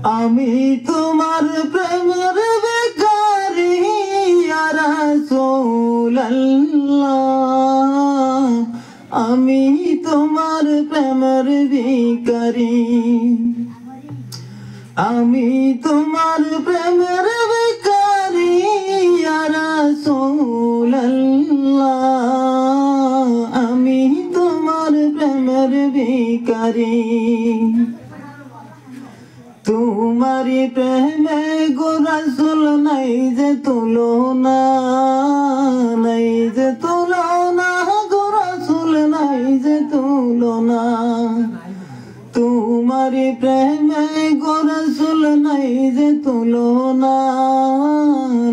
আমি তোমার প্রেমের ভিখারি ইয়া রাসূলুল্লাহ, আমি তোমার প্রেমের ভিখারি, আমি তোমার প্রেমের ভিখারি ইয়া রাসূলুল্লাহ, আমি তোমার প্রেমের ভিখারি। তোমারি প্রেমে গো রাসূল নাই যে তুলনা, নাই যে তুলনা গো রাসূল নাই যে তুলনা। তোমারি প্রেমে গো রাসূল নাই যে তুলনা,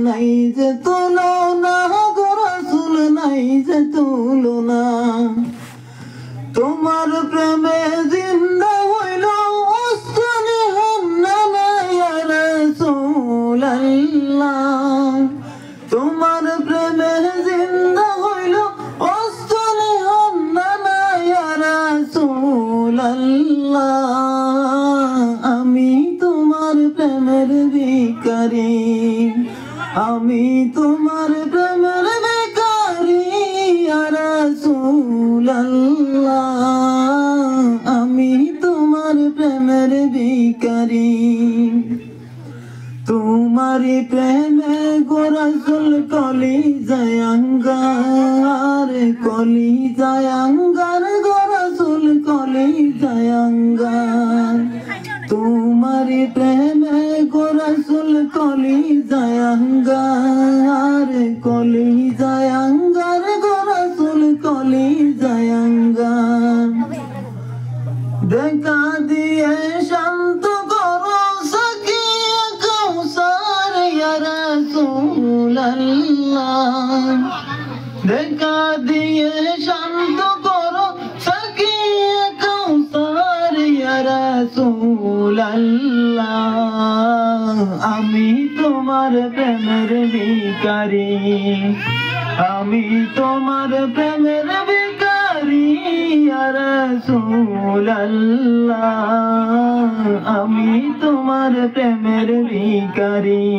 নাই যে তুলনা গো রাসূল নাই যে তুলনা। তোমার প্রেমে জিন্দা হইল ওস্তানে হান্নানা ইয়া রাসূলুল্লাহ, তোমার প্রেমে জিন্দা হইল ওস্তানে হান্নানা ইয়া রাসূলুল্লাহ, আমি তোমার প্রেমের ভিখারি, আমি তোমার প্রেমের ভিখারি ইয়া রাসূলুল্লাহ, আমি তোমার প্রেমের ভিখারি। তোমারি প্রেমে গো রাসূল কলিজায় আঙ্গার, কলিজায় আঙ্গার গো রাসূল কলিজায় আঙ্গার। তোমারি প্রেমে গো রাসূল কলিজায় আঙ্গার, কলিজায় আঙ্গার গো রাসূল কলিজায় আঙ্গার। দেখা দিয়ে শান্ত করো সাকিয়ে কাউসার ইয়া রাসূলুল্লাহ, দেখা দিয়ে শান্ত করো সাকিয়ে কাউসার ইয়া রাসূলুল্লাহ, আমি তোমার প্রেমের ভিখারি, আমি তোমার প্রেমের ভিখারি ইয়া রাসূলুল্লাহ, আমি তোমার প্রেমের ভিখারি।